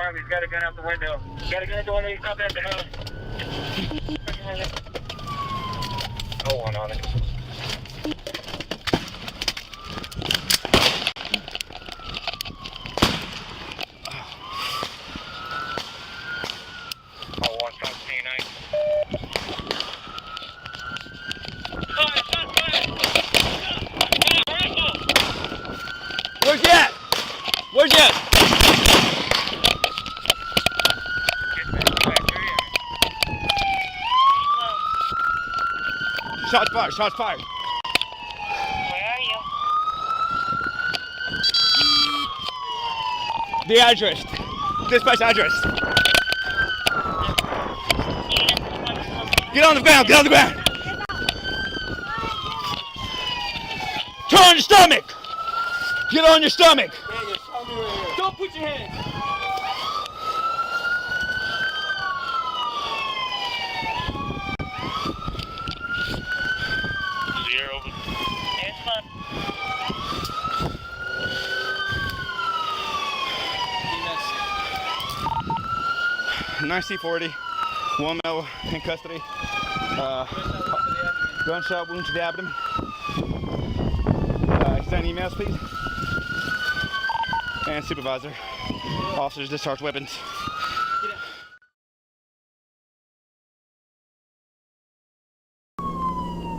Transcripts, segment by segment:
farm. He's got a gun out the window. He's got a gun out the window. He's stopping at the house. Hold on it. Oh, 159. Where's he at? Where's he at? Shots fired, shots fired. Where are you? The address. Dispatch address. Get on the ground, get on the ground. Turn on your stomach. Get on your stomach. Yeah, your stomach right here. Don't put your hands. Zero over. There's fun. C-40, 1 male in custody. Gunshot wound to the abdomen. Send emails, please. And supervisor. Officers discharge weapons.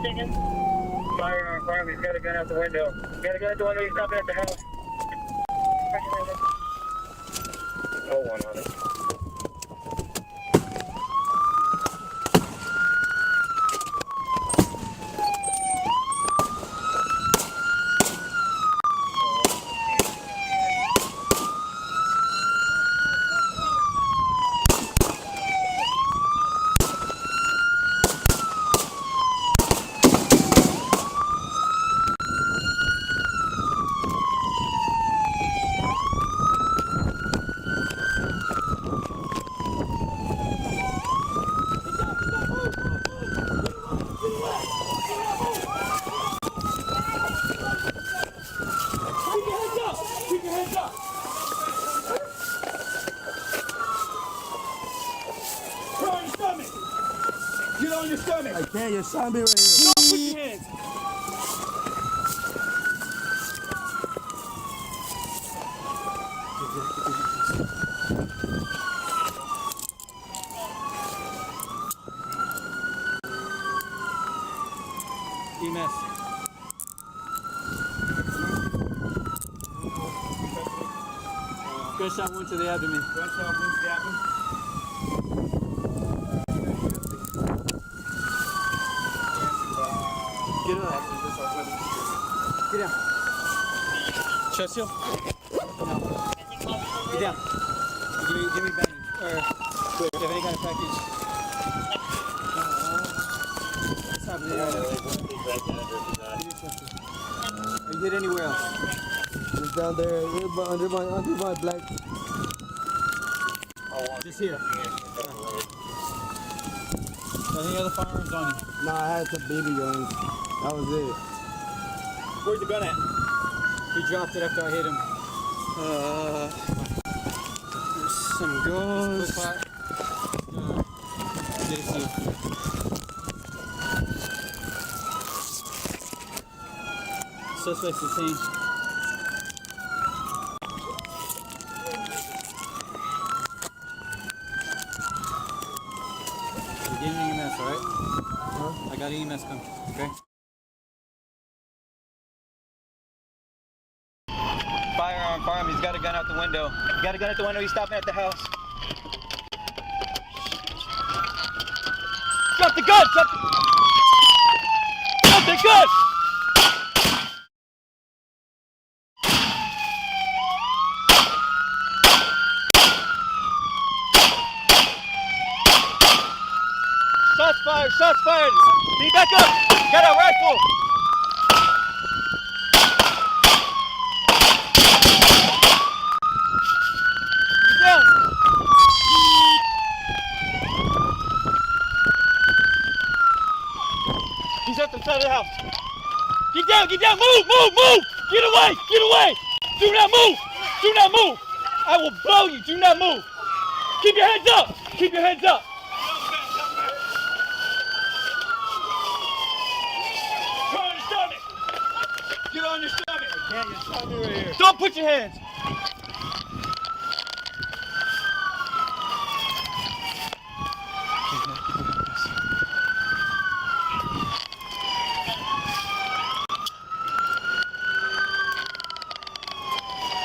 Second. Firearm farm. He's got a gun out the window. He's got a gun out the window. He's stopping at the house. Hold on it. Get on your stomach. I can't, your stomach right here. Don't put your hands. EMS. Gunshot wound to the abdomen. Gunshot wound to the abdomen. Get up. Get down. Chest seal? No. Get down. Give me bandage. Or do you have any kind of package? What's happening? Are you hit anywhere else? It's down there, under my black. Just here. Any other firearms on you? Nah, I had some baby guns. That was it. Where's the gun at? He dropped it after I hit him. There's some gauze. Get it to you. Suspect's detained. You're getting EMS, alright? I got EMS coming, okay? Firearm farm. He's got a gun out the window. He's got a gun out the window. He's stopping at the house. Drop the gun! Drop the gun! Shots fired! Shots fired! Can you back up? Got a rifle! He's down! He's at the side of the house. Get down! Get down! Move! Move! Move! Get away! Get away! Do not move! Do not move! I will blow you! Do not move! Keep your heads up! Keep your heads up! Get on your stomach. Yeah, your stomach right here. Don't put your hands!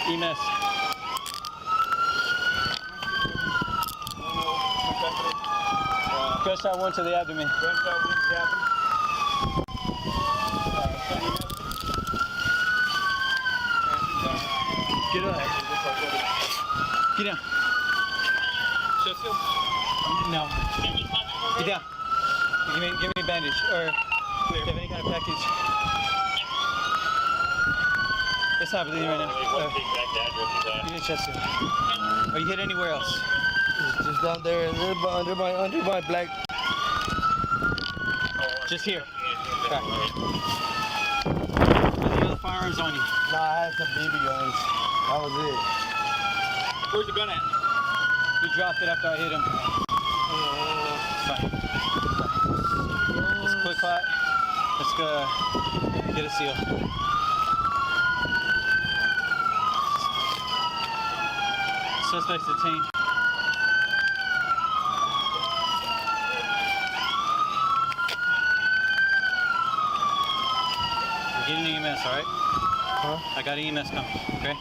EMS. Gunshot wound to the abdomen. Get up. Get down. No. Get down. Give me a bandage or if you have any kind of package. It's not bleeding right now. You need chest. Are you hit anywhere else? Just down there under my black. Just here. Okay. Any other firearms on you? Nah, I had some BB guns. That was it. Where's the gun at? He dropped it after I hit him. Fine. It's quick pot. Let's go get a seal. Suspect's detained. We're getting EMS, alright? Huh? I got EMS coming, okay?